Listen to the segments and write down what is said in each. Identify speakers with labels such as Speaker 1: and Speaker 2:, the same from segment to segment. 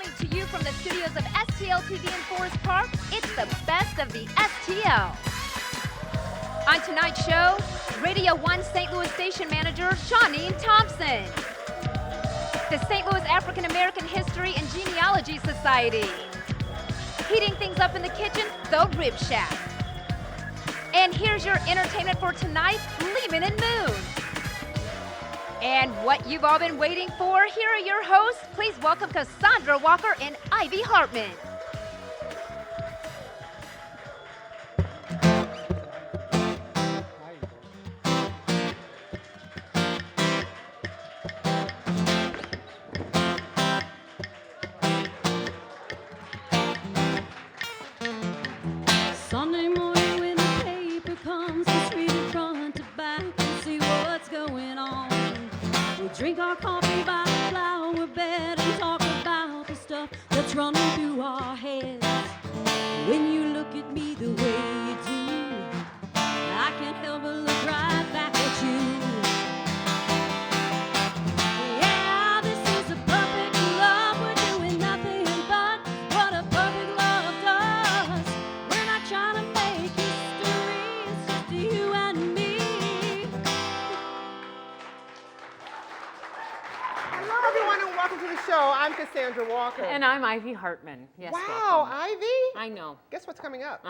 Speaker 1: Coming to you from the studios of STL TV in Forest Park, it's the best of the STL. On tonight's show, Radio 1 St. Louis station manager Shawneen Thompson. The St. Louis African American History and Genealogy Society. Heating things up in the kitchen, the Rib Shack. And here's your entertainment for tonight, Lemen Moon. And what you've all been waiting for, here are your hosts. Please welcome Cassandra Walker and Ivy Hartman.
Speaker 2: Sunday morning when the paper comes, we read it front to back and see what's going on. We drink our coffee by the flower bed and talk about the stuff that's running through our heads. When you look at me the way you do, I can't help but look right back at you. Yeah, this is a perfect love. We're doing nothing but what a perfect love does. We're not trying to make history, it's just you and me.
Speaker 3: Hello, everyone, and welcome to the show. I'm Cassandra Walker.
Speaker 4: And I'm Ivy Hartman. Yes,
Speaker 3: wow,
Speaker 4: welcome.
Speaker 3: Ivy.
Speaker 4: I know.
Speaker 3: Guess what's coming up?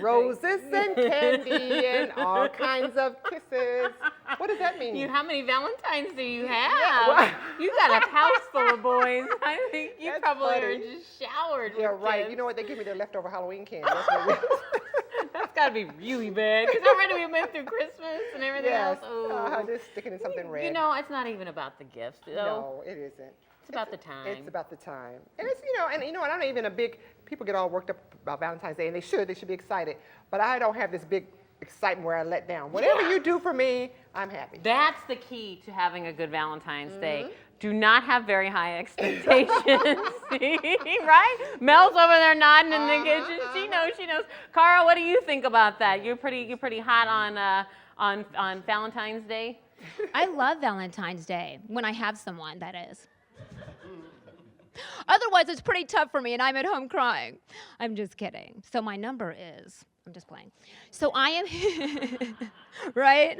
Speaker 3: Roses and candy and all kinds of kisses. What does that mean?
Speaker 4: How many Valentines do you have?
Speaker 3: Yeah, well-
Speaker 4: You got a house full of boys. I think you
Speaker 3: That's
Speaker 4: probably
Speaker 3: funny.
Speaker 4: are just showered
Speaker 3: Yeah,
Speaker 4: with
Speaker 3: right. You
Speaker 4: gifts.
Speaker 3: know what? They give me their leftover Halloween candy. That's what
Speaker 4: That's got to be really bad. Because already we went through Christmas and everything
Speaker 3: yes.
Speaker 4: else. Oh.
Speaker 3: Just sticking in something red.
Speaker 4: You know, it's not even about the gifts, though.
Speaker 3: No, it isn't.
Speaker 4: It's about the time.
Speaker 3: It's about the time. And it's, I'm not even a big, people get all worked up about Valentine's Day, and they should be excited. But I don't have this big excitement where I let down. Whatever you do for me, I'm happy.
Speaker 4: That's the key to having a good Valentine's Day.
Speaker 3: Mm-hmm.
Speaker 4: Do not have very high expectations. Right? Mel's over there nodding in the kitchen. She knows. Cara, what do you think about that? You're pretty hot on Valentine's Day?
Speaker 1: I love Valentine's Day, when I have someone, that is. Otherwise, it's pretty tough for me, and I'm at home crying. I'm just kidding. So my number is, I'm just playing. So I am, right?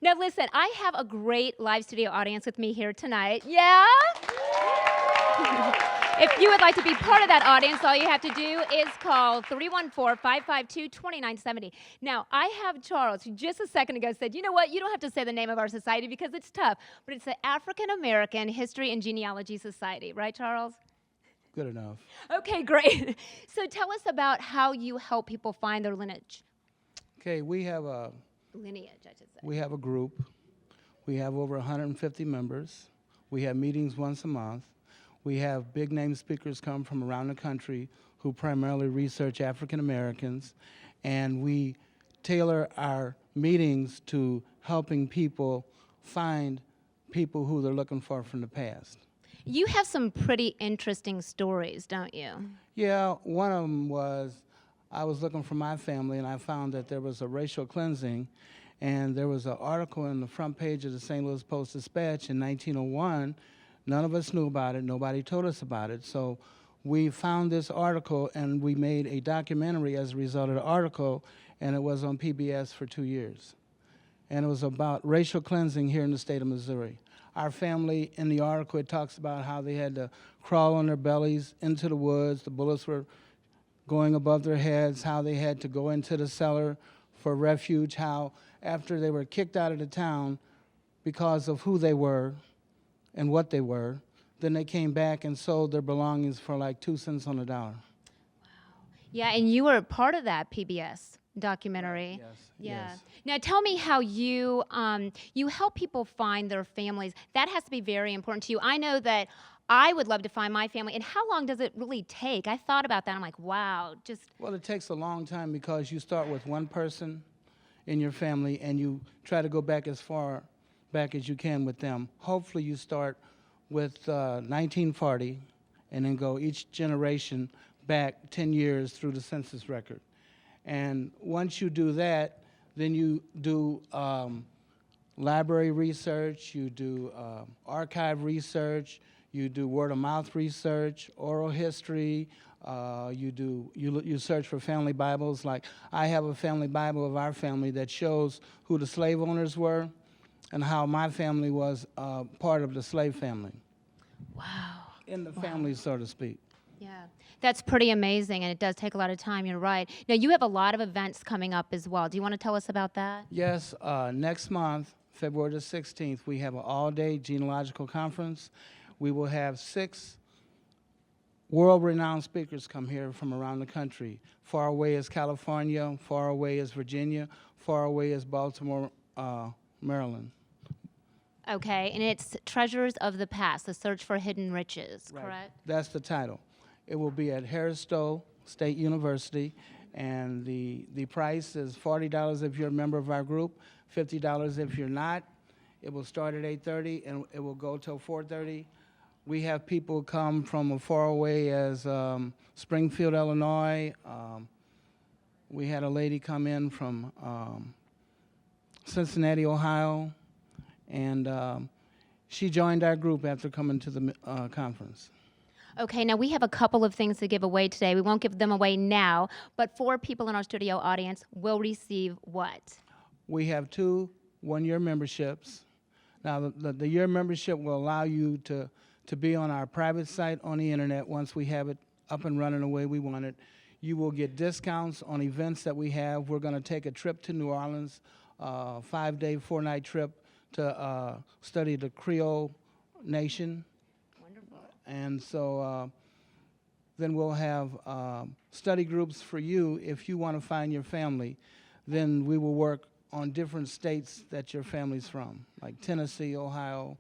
Speaker 1: Now listen, I have a great live studio audience with me here tonight. Yeah? If you would like to be part of that audience, all you have to do is call 314-552-2970. Now, I have Charles, who just a second ago said, you know what, you don't have to say the name of our society because it's tough, but it's the African American History and Genealogy Society. Right, Charles?
Speaker 5: Good enough.
Speaker 1: Okay, great. So tell us about how you help people find their lineage.
Speaker 5: Okay, we have a
Speaker 1: Lineage, I should say.
Speaker 5: we have a group. We have over 150 members. We have meetings once a month. We have big name speakers come from around the country who primarily research African Americans, and we tailor our meetings to helping people find people who they're looking for from the past.
Speaker 1: You have some pretty interesting stories, don't you?
Speaker 5: Yeah, one of them was I was looking for my family, and I found that there was a racial cleansing, and there was an article in the front page of the St. Louis Post-Dispatch in 1901. None of us knew about it. Nobody told us about it. So we found this article, and we made a documentary as a result of the article, and it was on PBS for 2 years. And it was about racial cleansing here in the state of Missouri. Our family, in the article, it talks about how they had to crawl on their bellies into the woods. The bullets were going above their heads, how they had to go into the cellar for refuge, how after they were kicked out of the town because of who they were and what they were, then they came back and sold their belongings for like 2 cents on the dollar.
Speaker 1: Yeah, and you were part of that PBS documentary.
Speaker 5: Yes,
Speaker 1: Yeah.
Speaker 5: yes.
Speaker 1: Now tell me how you you help people find their families. That has to be very important to you. I know that I would love to find my family. And how long does it really take? I thought about that. I'm like, wow, just.
Speaker 5: Well, it takes a long time because you start with one person in your family and you try to go back as far back as you can with them. Hopefully you start with 1940 and then go each generation back 10 years through the census record. And once you do that, then you do library research, you do archive research, You do word of mouth research, oral history. You search for family Bibles. Like I have a family Bible of our family that shows who the slave owners were and how my family was part of the slave family.
Speaker 1: Wow.
Speaker 5: In the family, so to speak.
Speaker 1: Yeah, that's pretty amazing, and it does take a lot of time. You're right. Now, you have a lot of events coming up as well. Do you want to tell us about that?
Speaker 5: Yes, next month, February the 16th, we have an all-day genealogical conference. We will have 6 world-renowned speakers come here from around the country. Far away is California, far away is Virginia, far away is Baltimore, Maryland.
Speaker 1: Okay, and it's Treasures of the Past, the search for hidden riches,
Speaker 5: Right.
Speaker 1: correct?
Speaker 5: That's the title. It will be at Harris-Stowe State University, and the price is $40 if you're a member of our group, $50 if you're not. It will start at 8:30 and it will go till 4:30. We have people come from as far away as Springfield, Illinois. We had a lady come in from Cincinnati, Ohio, and she joined our group after coming to the conference.
Speaker 1: Okay, now we have a couple of things to give away today. We won't give them away now, but 4 people in our studio audience will receive what?
Speaker 5: We have 2 one-year memberships. Now, the year membership will allow you to be on our private site on the internet once we have it up and running the way we want it. You will get discounts on events that we have. We're going to take a trip to New Orleans, 5-day, 4-night trip to study the Creole nation.
Speaker 1: Wonderful.
Speaker 5: And so then we'll have study groups for you if you want to find your family. Then we will work on different states that your family's from, like Tennessee, Ohio,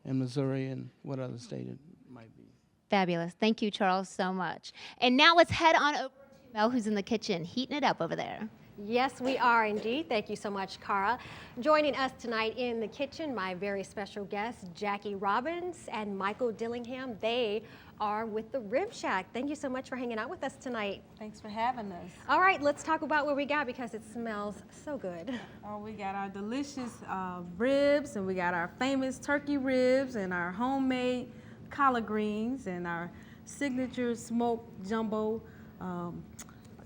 Speaker 5: and Missouri, and what other state it might be.
Speaker 1: Fabulous. Thank you, Charles, so much. And now let's head on over to Mel, who's in the kitchen, heating it up over there.
Speaker 6: Yes, we are indeed. Thank you so much, Cara. Joining us tonight in the kitchen, my very special guests, Jackie Robbins and Michael Dillingham. They are with the Rib Shack. Thank you so much for hanging out with us tonight.
Speaker 7: Thanks for having us.
Speaker 6: All right, let's talk about what we got because it smells so good.
Speaker 7: Oh, we got our delicious ribs, and we got our famous turkey ribs, and our homemade collard greens, and our signature smoked jumbo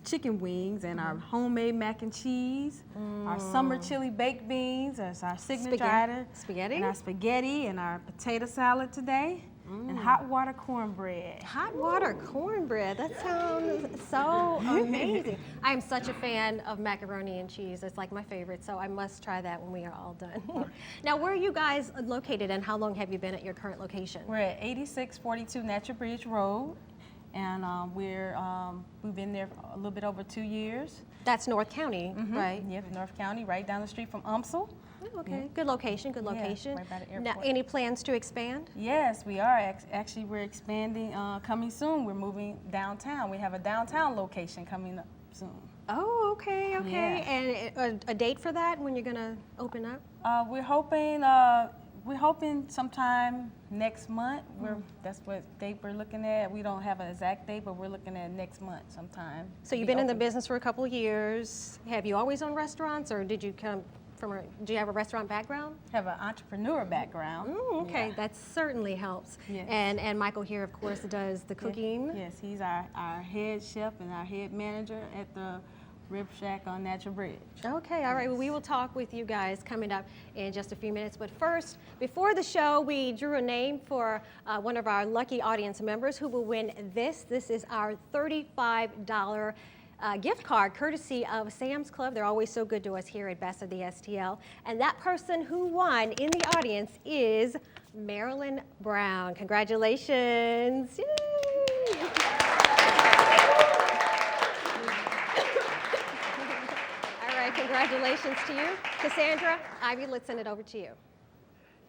Speaker 7: chicken wings, and our homemade mac and cheese, our summer chili baked beans, that's our signature item.
Speaker 6: Spaghetti?
Speaker 7: And our spaghetti, and our potato salad today, and hot water cornbread.
Speaker 6: Hot water cornbread. That sounds so amazing. I am such a fan of macaroni and cheese. It's like my favorite, so I must try that when we are all done. Now, where are you guys located, and how long have you been at your current location?
Speaker 7: We're at 8642 Natural Bridge Road, and we've been there a little bit over 2 years.
Speaker 6: That's North County, right?
Speaker 7: Yep, North County, right down the street from UMSL.
Speaker 6: Oh, okay, good location, good location.
Speaker 7: right by the
Speaker 6: Now,
Speaker 7: airport.
Speaker 6: any plans to expand?
Speaker 7: Yes, we are. Actually, we're expanding coming soon. We're moving downtown. We have a downtown location coming up soon.
Speaker 6: Oh, okay, okay.
Speaker 7: Yeah.
Speaker 6: And a date for that, when you're gonna open up?
Speaker 7: We're hoping sometime next month. That's what date we're looking at. We don't have an exact date, but we're looking at next month sometime.
Speaker 6: So you've been in the business for a couple of years. Have you always owned restaurants, or did you come from do you have a restaurant background?
Speaker 7: Have an entrepreneur background.
Speaker 6: Okay,
Speaker 7: Yeah.
Speaker 6: that certainly helps.
Speaker 7: Yes.
Speaker 6: And Michael here, of course, does the cooking.
Speaker 7: Yes, he's our head chef and our head manager at the Rib Shack on Natural Bridge.
Speaker 6: Okay, all right. Well, we will talk with you guys coming up in just a few minutes. But first, before the show, we drew a name for one of our lucky audience members who will win this. This is our $35 gift card courtesy of Sam's Club. They're always so good to us here at Best of the STL. And that person who won in the audience is Marilyn Brown. Congratulations. Yay! All right, congratulations to you. Cassandra, Ivy, let's send it over to you.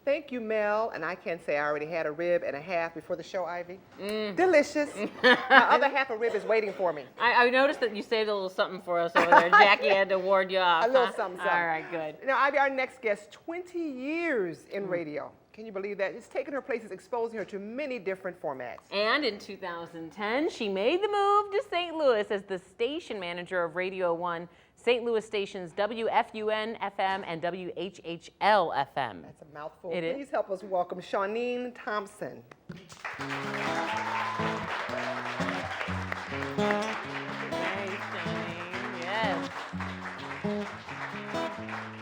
Speaker 3: Thank you, Mel. And I can say I already had a rib and a half before the show, Ivy. Delicious. My other half of rib is waiting for me.
Speaker 4: I noticed that you saved a little something for us over there. Jackie had to ward you off.
Speaker 3: A little
Speaker 4: huh?
Speaker 3: something.
Speaker 4: All right, good.
Speaker 3: Now, Ivy, our next guest, 20 years in radio. Can you believe that? It's taking her places, exposing her to many different formats.
Speaker 4: And in 2010, she made the move to St. Louis as the station manager of Radio 1, St. Louis stations WFUN FM and WHHL FM.
Speaker 3: That's a mouthful.
Speaker 4: It is.
Speaker 3: Please help us welcome Shawneen Thompson.
Speaker 4: Nice, Shawneen. Yes.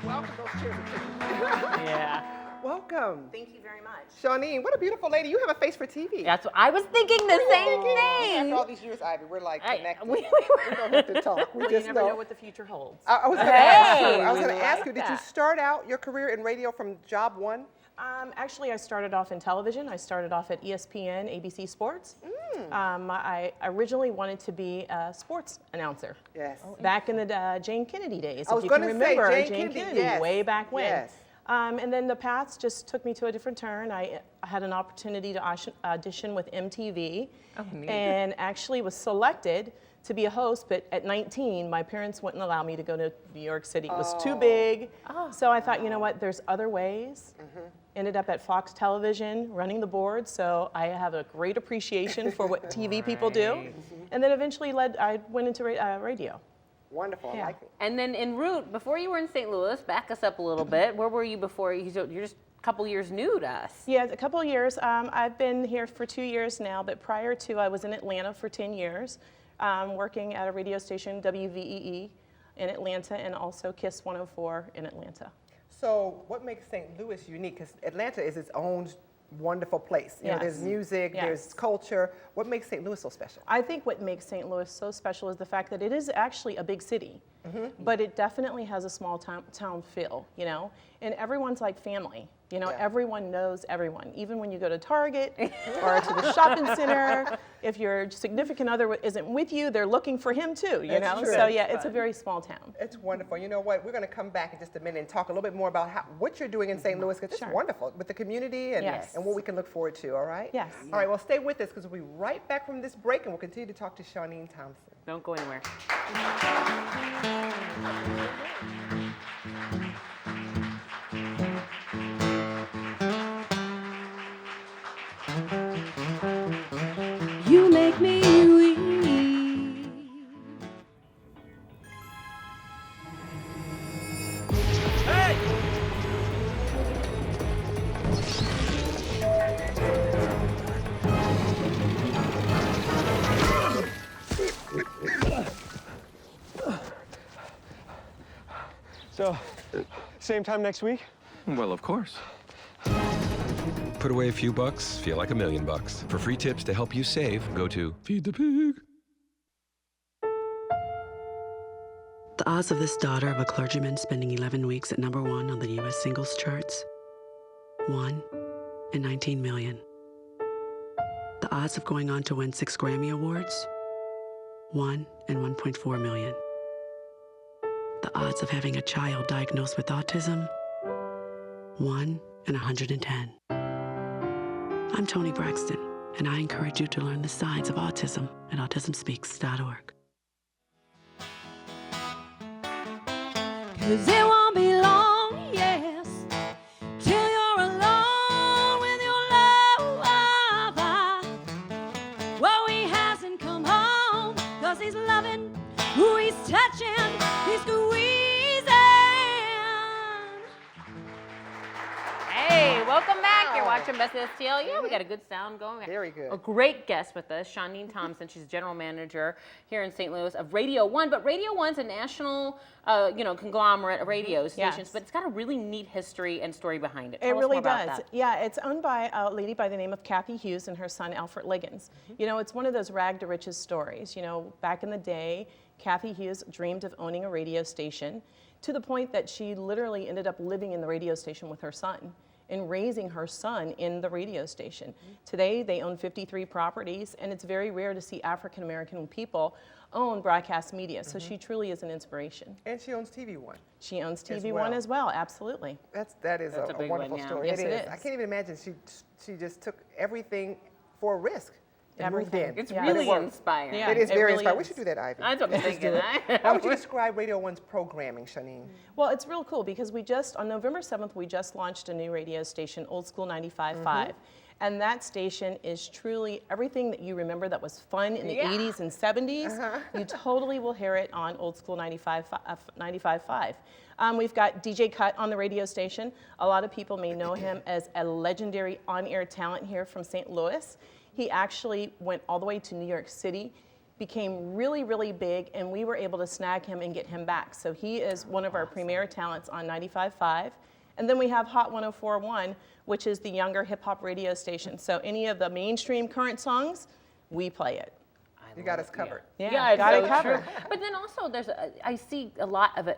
Speaker 3: Welcome, those chairs are taken.
Speaker 4: Yeah.
Speaker 3: Welcome.
Speaker 8: Thank you very much.
Speaker 3: Shawneen, what a beautiful lady. You have a face for TV.
Speaker 4: That's what I was thinking the same thing.
Speaker 3: After all these years, Ivy, we're like connected.
Speaker 4: We
Speaker 3: We don't have to talk. We
Speaker 8: Well, you
Speaker 3: just
Speaker 8: never
Speaker 3: know.
Speaker 8: know what the future holds.
Speaker 3: I was going to ask you.
Speaker 4: Hey,
Speaker 3: I was
Speaker 4: we
Speaker 3: going to ask
Speaker 4: like
Speaker 3: you. Did you
Speaker 4: that.
Speaker 3: start out your career in radio from job one?
Speaker 8: Actually, I started off in television. I started off at ESPN, ABC Sports. I originally wanted to be a sports announcer.
Speaker 3: Yes.
Speaker 8: Back in the Jane Kennedy days,
Speaker 3: I was
Speaker 8: if you can
Speaker 3: gonna say
Speaker 8: remember
Speaker 3: Jane Kennedy,
Speaker 8: way back when.
Speaker 3: Yes.
Speaker 8: And then the paths just took me to a different turn. I had an opportunity to audition with MTV, and actually was selected to be a host. But at 19, my parents wouldn't allow me to go to New York City. It was too big. So I thought, you know what? There's other ways. Ended up at Fox Television running the board, so I have a great appreciation for what TV people do. And then eventually I went into radio.
Speaker 3: Wonderful. I like it.
Speaker 4: And then en route, before you were in St. Louis, back us up a little bit. Where were you before? You're just a couple years new to us.
Speaker 8: Yeah, a couple of years. I've been here for 2 years now, but prior to, I was in Atlanta for 10 years, working at a radio station, WVEE, in Atlanta, and also KISS 104 in Atlanta.
Speaker 3: So what makes St. Louis unique? Because Atlanta is its own wonderful place. You know, there's music, there's culture. What makes St. Louis so special?
Speaker 8: I think what makes St. Louis so special is the fact that it is actually a big city, but it definitely has a small town feel, you know? And everyone's like family. You know, everyone knows everyone. Even when you go to Target or to the shopping center, if your significant other isn't with you, they're looking for him too, you know?
Speaker 3: true.
Speaker 8: So yeah, it's a very small town.
Speaker 3: It's wonderful. You know what? We're going to come back in just a minute and talk a little bit more about what you're doing in St. Louis, because it's wonderful with the community and, and what we can look forward to, all right?
Speaker 8: Yes.
Speaker 3: All right, well, stay with us because we'll be right back from this break and we'll continue to talk to Shawneen Thompson.
Speaker 4: Don't go anywhere.
Speaker 2: You make me weak.
Speaker 9: So, same time next week?
Speaker 10: Well, of course. Put away a few bucks, feel like $1 million. For free tips to help you save, go to Feed the Pig.
Speaker 11: The odds of this daughter of a clergyman spending 11 weeks at #1 on the U.S. singles charts? 1 in 19 million. The odds of going on to win 6 Grammy Awards? 1 in 1.4 million. The odds of having a child diagnosed with autism? 1 in 110. I'm Toni Braxton, and I encourage you to learn the signs of autism at autismspeaks.org.
Speaker 2: 'Cause it won't be long, yes, till you're alone with your lover. Well, he hasn't come home, 'cause he's loving who he's touching, he's squeezing.
Speaker 4: Hey, welcome back. You're watching Best of STL. Yeah, we got a good sound going.
Speaker 3: Very good.
Speaker 4: A great guest with us, Shawneen Thompson. She's general manager here in St. Louis of Radio 1. But Radio 1's a national, conglomerate of radio stations. But it's got a really neat history and story behind it. Tell
Speaker 8: It
Speaker 4: us
Speaker 8: really
Speaker 4: more about
Speaker 8: does.
Speaker 4: that.
Speaker 8: Yeah, it's owned by a lady by the name of Kathy Hughes and her son Alfred Liggins. You know, it's one of those rag to riches stories. You know, back in the day, Kathy Hughes dreamed of owning a radio station to the point that she literally ended up living in the radio station with her son and raising her son in the radio station. Today, they own 53 properties, and it's very rare to see African American people own broadcast media. So she truly is an inspiration.
Speaker 3: And she owns TV One.
Speaker 8: She owns TV One as well, absolutely.
Speaker 3: That is a
Speaker 4: big
Speaker 3: wonderful
Speaker 4: one, yeah.
Speaker 3: story.
Speaker 8: Yes,
Speaker 3: it
Speaker 8: it
Speaker 3: is.
Speaker 8: is.
Speaker 3: I can't even imagine she just took everything for a risk. and moved in.
Speaker 4: It's
Speaker 8: Yeah.
Speaker 4: really
Speaker 3: It works.
Speaker 4: inspiring.
Speaker 8: Yeah.
Speaker 3: It is
Speaker 8: it
Speaker 3: very
Speaker 8: really
Speaker 3: inspiring. We
Speaker 8: is.
Speaker 3: should do that, Ivy.
Speaker 4: That's what I'm thinking.
Speaker 3: How would you describe Radio 1's programming, Shawneen?
Speaker 8: Well, it's real cool because we just, on November 7th, we just launched a new radio station, Old School 95.5. And that station is truly everything that you remember that was fun in the 80s and 70s. You totally will hear it on Old School 95.5. We've got DJ Cut on the radio station. A lot of people may know him as a legendary on-air talent here from St. Louis. He actually went all the way to New York City, became really, really big, and we were able to snag him and get him back. So he is one of our premier talents on 95.5. And then we have Hot 104.1, which is the younger hip hop radio station. So any of the mainstream current songs, we play it.
Speaker 3: You got us covered.
Speaker 4: Yeah, it's
Speaker 8: got
Speaker 4: so
Speaker 8: it covered.
Speaker 4: true. But then also, I see a lot of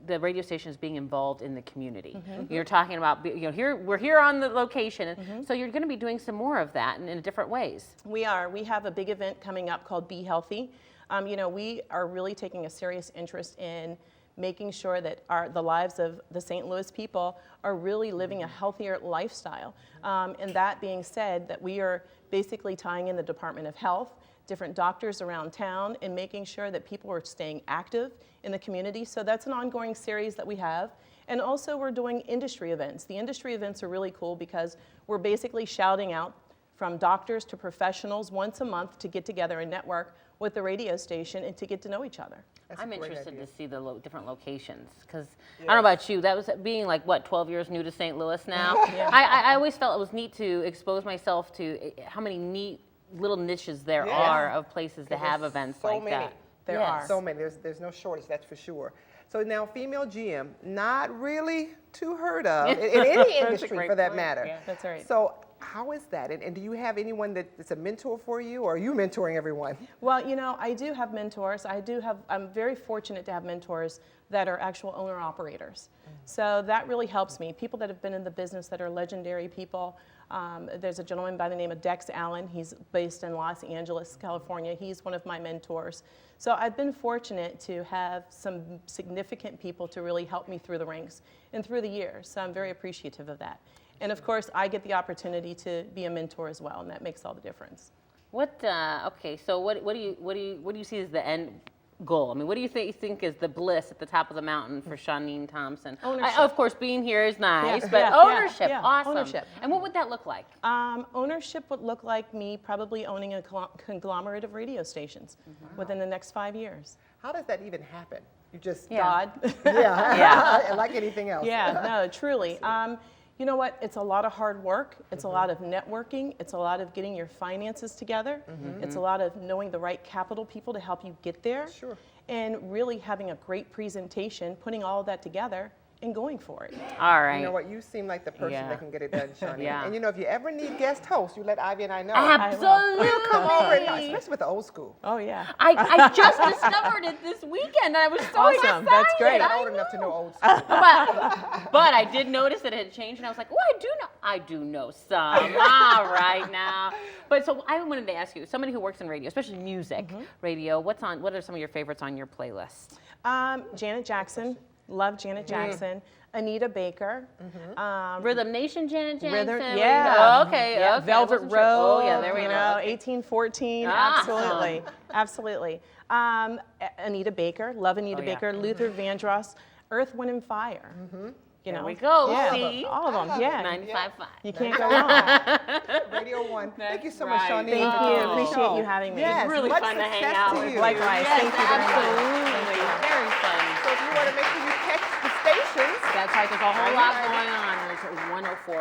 Speaker 4: the radio stations being involved in the community. You're talking about, we're here on the location, so you're going to be doing some more of that in different ways.
Speaker 8: We are. We have a big event coming up called Be Healthy. We are really taking a serious interest in making sure that the lives of the St. Louis people are really living a healthier lifestyle. And that being said, that we are basically tying in the Department of Health, different doctors around town, and making sure that people are staying active in the community. So that's an ongoing series that we have. And also we're doing industry events. The industry events are really cool because we're basically shouting out from doctors to professionals once a month to get together and network with the radio station and to get to know each other.
Speaker 4: I'm interested to see the different locations because I don't know about you. That was being 12 years new to St. Louis now. I always felt it was neat to expose myself to how many neat little niches there are of places to have events like that.
Speaker 8: There are
Speaker 3: so many. There's no shortage, that's for sure. So now, female GM, not really too heard of in any industry for that matter.
Speaker 8: Yeah, that's right.
Speaker 3: So how is that? And do you have anyone that's a mentor for you, or are you mentoring everyone?
Speaker 8: Well, I do have mentors. I'm very fortunate to have mentors that are actual owner-operators. So that really helps me. People that have been in the business that are legendary people. There's a gentleman by the name of Dex Allen. He's based in Los Angeles, California. He's one of my mentors. So I've been fortunate to have some significant people to really help me through the ranks and through the years. So I'm very appreciative of that. And of course, I get the opportunity to be a mentor as well, and that makes all the difference.
Speaker 4: Okay, so what do you see as the end goal? I mean, what do you think is the bliss at the top of the mountain for Shawneen Thompson?
Speaker 8: Ownership.
Speaker 4: Of course, being here is nice, but ownership, awesome.
Speaker 8: Ownership.
Speaker 4: And what would that look like?
Speaker 8: Ownership would look like me probably owning a conglomerate of radio stations within the next 5 years.
Speaker 3: How does that even happen? You just
Speaker 8: God.
Speaker 3: Like anything else.
Speaker 8: Yeah, no, truly. You know what? It's a lot of hard work. It's a lot of networking. It's a lot of getting your finances together. It's a lot of knowing the right capital people to help you get there.
Speaker 3: Sure.
Speaker 8: And really having a great presentation, putting all of that together and going for it.
Speaker 4: All right.
Speaker 3: You know what? You seem like the person that can get it done, Shawnee.
Speaker 4: Yeah.
Speaker 3: And if you ever need guest hosts, you let Ivy and I know.
Speaker 4: Absolutely.
Speaker 3: We'll come over, especially with the old school.
Speaker 8: Oh, yeah.
Speaker 4: I just discovered it this weekend, and I was so excited.
Speaker 8: That's great.
Speaker 3: I'm old enough to know old school.
Speaker 4: But I did notice that it had changed, and I was like, I do know some. All right now. But so I wanted to ask you, somebody who works in radio, especially music, radio, what are some of your favorites on your playlist?
Speaker 8: Janet Jackson. Love Janet Jackson. Anita Baker.
Speaker 4: Rhythm Nation, Janet Jackson.
Speaker 8: Rhythm, yeah.
Speaker 4: Okay.
Speaker 8: Velvet Road.
Speaker 4: Oh, yeah, there we go.
Speaker 8: 1814. Absolutely. Absolutely. Anita Baker. Love Anita Baker. Luther Vandross. Earth, Wind, and Fire.
Speaker 4: There we go.
Speaker 8: Yeah,
Speaker 4: See?
Speaker 8: all of them. Yeah.
Speaker 4: 95.5.
Speaker 8: You can't go wrong.
Speaker 3: Radio 1. Thank you so much, Shawnee.
Speaker 8: Thank you. Appreciate you having me.
Speaker 3: Yes,
Speaker 4: It's really
Speaker 3: much
Speaker 4: fun to hang
Speaker 3: success
Speaker 4: out
Speaker 3: to
Speaker 4: with
Speaker 3: you.
Speaker 8: Likewise.
Speaker 4: Yes,
Speaker 8: Thank you very much.
Speaker 4: absolutely. Very fun.
Speaker 3: So if you want to make sure you catch the stations.
Speaker 4: That's right. There's a whole lot going on. There's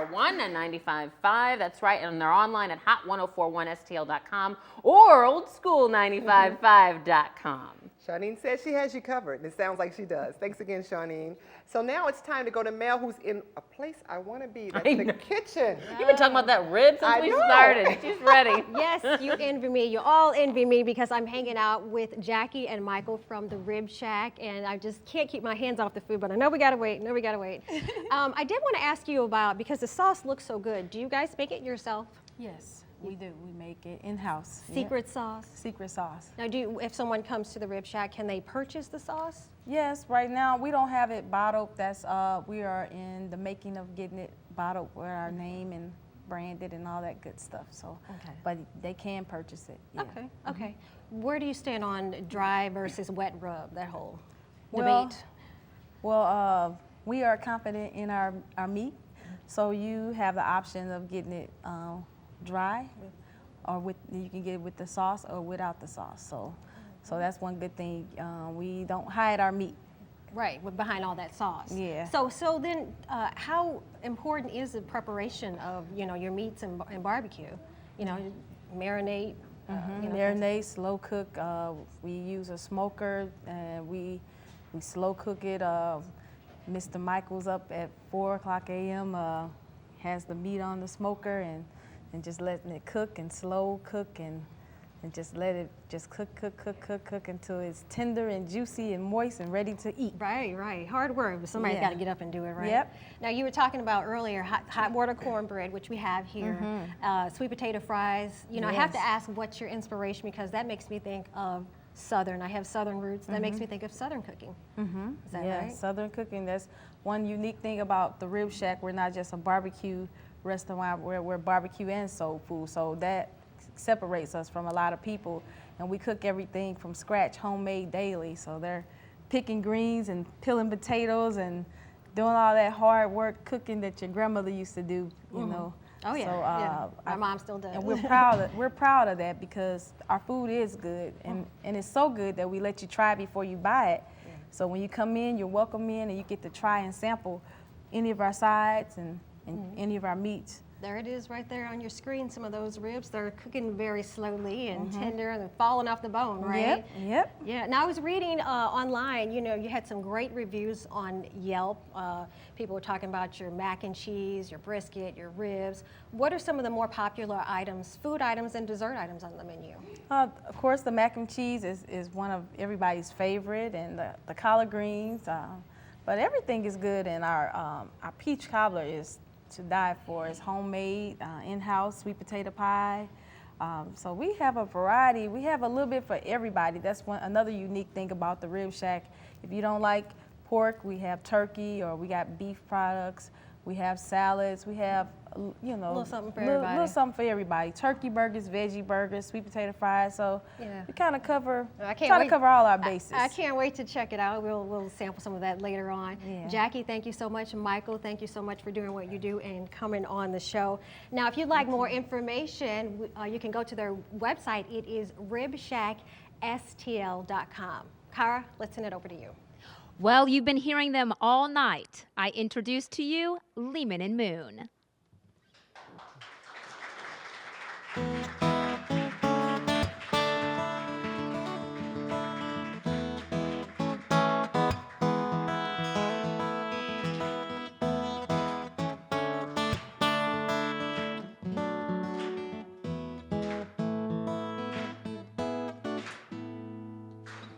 Speaker 4: 104.1 and 95.5. That's right. And they're online at hot1041stl.com or oldschool955.com.
Speaker 3: Shawneen says she has you covered, and it sounds like she does. Thanks again, Shawneen. So now it's time to go to Mel, who's in a place I want to be. That's the kitchen.
Speaker 4: You've been talking about that rib since we started. She's ready.
Speaker 6: Yes, you envy me. You all envy me because I'm hanging out with Jackie and Michael from the Rib Shack, and I just can't keep my hands off the food, but I know we gotta wait. I did want to ask you about, because the sauce looks so good, do you guys make it yourself?
Speaker 7: Yes, we do. We make it in-house.
Speaker 6: Secret sauce?
Speaker 7: Secret sauce.
Speaker 6: Now, if someone comes to the Rib Shack, can they purchase the sauce?
Speaker 7: Yes, right now we don't have it bottled. We are in the making of getting it bottled with our name and branded and all that good stuff. So,
Speaker 6: Okay.
Speaker 7: but they can purchase it. Yeah.
Speaker 6: Okay, okay. Where do you stand on dry versus wet rub, that whole
Speaker 7: Well,
Speaker 6: debate?
Speaker 7: Well, we are confident in our meat, so you have the option of getting it dry, or you can get it with the sauce or without the sauce. So that's one good thing. We don't hide our meat.
Speaker 6: Right, behind all that sauce.
Speaker 7: Yeah.
Speaker 6: So then, how important is the preparation of your meats and barbecue? Marinate.
Speaker 7: Marinate, slow cook. We use a smoker, and we slow cook it. Mr. Michael's up at 4:00 a.m. Has the meat on the smoker and just letting it cook and slow cook and just let it just cook until it's tender and juicy and moist and ready to eat.
Speaker 6: Right. Hard work, but somebody's got to get up and do it, right?
Speaker 7: Yep.
Speaker 6: Now, you were talking about earlier hot water cornbread, which we have here, sweet potato fries. I have to ask what's your inspiration, because that makes me think of Southern. I have Southern roots. That makes me think of Southern cooking. Is that right?
Speaker 7: Southern cooking. That's one unique thing about the Rib Shack. We're not just a barbecue restaurant. We're barbecue and soul food. So that separates us from a lot of people, and we cook everything from scratch, homemade daily. So they're picking greens and peeling potatoes and doing all that hard work cooking that your grandmother used to do, you know.
Speaker 6: Oh yeah,
Speaker 7: So,
Speaker 6: my mom still does.
Speaker 7: And we're proud of that, because our food is good, and it's so good that we let you try before you buy it. So when you come in, you're welcome in, and you get to try and sample any of our sides and any of our meats.
Speaker 6: There it is right there on your screen, some of those ribs. They're cooking very slowly and tender and falling off the bone, right?
Speaker 7: Yep.
Speaker 6: Yeah, now I was reading online, you had some great reviews on Yelp. People were talking about your mac and cheese, your brisket, your ribs. What are some of the more popular items, food items and dessert items on the menu?
Speaker 7: Of course, the mac and cheese is one of everybody's favorite, and the collard greens. But everything is good, and our peach cobbler is to die for. It's homemade, in-house sweet potato pie. So we have a variety. We have a little bit for everybody. That's another unique thing about the Rib Shack. If you don't like pork, we have turkey, or we got beef products. We have salads. We have, a
Speaker 6: little something for everybody.
Speaker 7: Little something for everybody. Turkey burgers, veggie burgers, sweet potato fries. So we kind of cover all our bases.
Speaker 6: I can't wait to check it out. We'll sample some of that later on.
Speaker 7: Yeah.
Speaker 6: Jackie, thank you so much. Michael, thank you so much for doing what you do and coming on the show. Now, if you'd like more information, you can go to their website. It is ribshackstl.com. Kara, let's send it over to you.
Speaker 1: Well, you've been hearing them all night. I introduce to you Lemen Moon.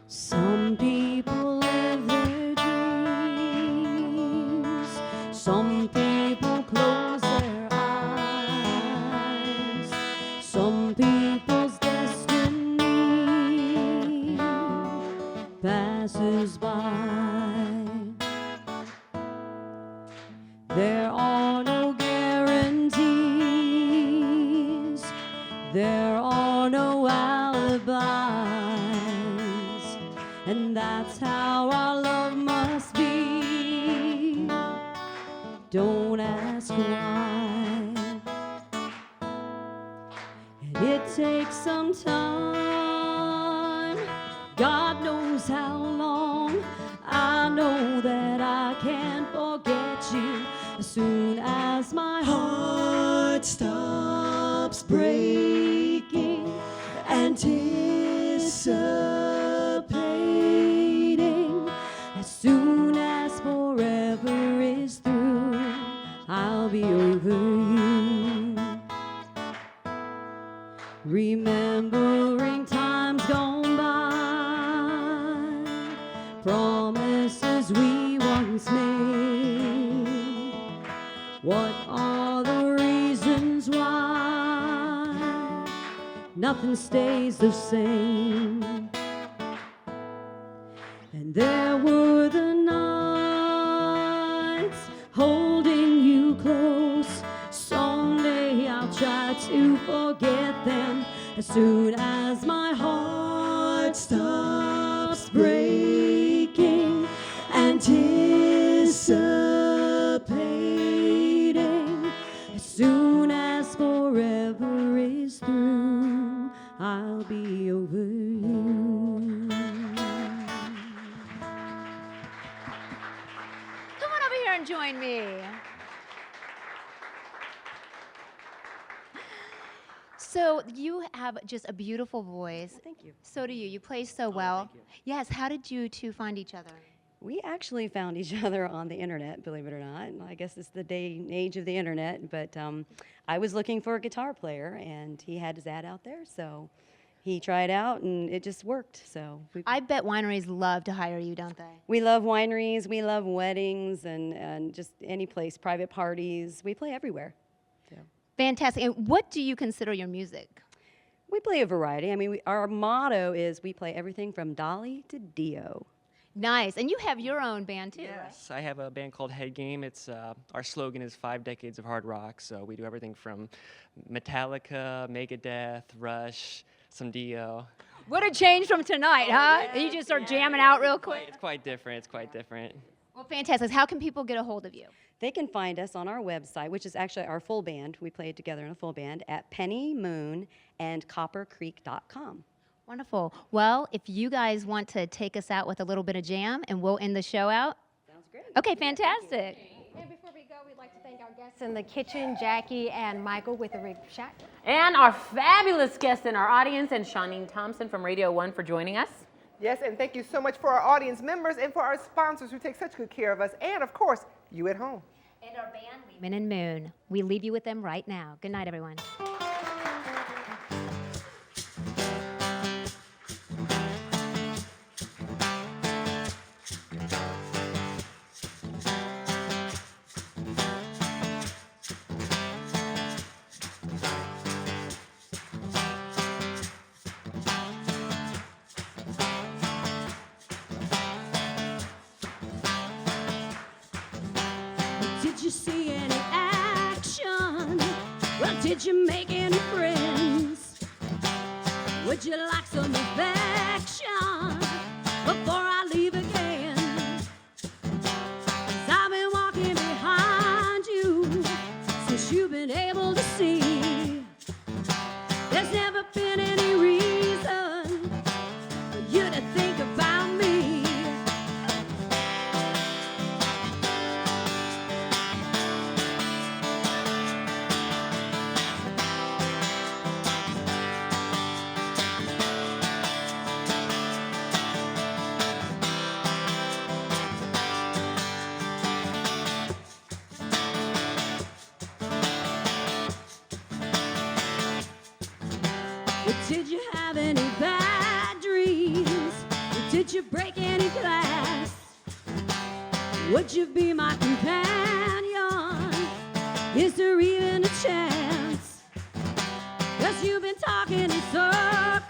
Speaker 2: Some people live their dreams. Some people close their eyes. Some people's destiny passes by. There are no guarantees. There are no alibis. And that's how our love must be. Don't ask why. And it takes some time. God knows how long. I know that I can't forget you. As soon as my heart stops breaking, anticipating, as soon as forever is through, I'll be over you. Remembering times gone by, promises we once made. What are the reasons why nothing stays the same? And there were the nights holding you close. Someday forget them as soon as my heart stops breaking, anticipating. As soon as forever is through, I'll be over you.
Speaker 1: Come on over here and join me. So you have just a beautiful voice.
Speaker 12: Thank you.
Speaker 1: So do you. You play so well.
Speaker 12: Thank you.
Speaker 1: Yes. How did you two find each other?
Speaker 12: We actually found each other on the internet, believe it or not. I guess it's the day and age of the internet, but I was looking for a guitar player, and he had his ad out there, so he tried out, and it just worked. So
Speaker 1: I bet wineries love to hire you, don't they?
Speaker 12: we love wineries, we love weddings, and just any place, private parties. We play everywhere. So.
Speaker 1: Fantastic. And what do you consider your music?
Speaker 12: We play a variety. I mean, our motto is we play everything from Dolly to Dio.
Speaker 1: Nice. And you have your own band, too, right?
Speaker 13: Yes, I have a band called Head Game. It's our slogan is 5 decades of hard rock. So we do everything from Metallica, Megadeth, Rush, some Dio.
Speaker 1: What a change from tonight, huh? And you just start jamming out real quick.
Speaker 13: It's quite different. It's quite different.
Speaker 1: Well, fantastic. How can people get a hold of you?
Speaker 12: They can find us on our website, which is actually our full band. We play together in a full band at pennymoonandcoppercreek.com.
Speaker 1: Wonderful. Well, if you guys want to take us out with a little bit of jam, and we'll end the show out.
Speaker 12: Sounds great.
Speaker 1: Okay, fantastic.
Speaker 6: And before we go, we'd like to thank our guests in the kitchen, Jackie and Michael with the Rig Shack.
Speaker 4: And our fabulous guest in our audience, and Shawneen Thompson from Radio 1 for joining us.
Speaker 3: Yes, and thank you so much for our audience members and for our sponsors who take such good care of us, and of course, you at home.
Speaker 1: And our band, Lemen Moon. We leave you with them right now. Good night, everyone.
Speaker 2: Did you see any action? Well, did you make any friends? Would you like some affection before I leave again? 'Cause I've been walking behind you since you've been able to see. There's never been any reason for you to think about me. Did you have any bad dreams? Or did you break any glass? Would you be my companion? Is there even a chance? 'Cause you've been talking in circles.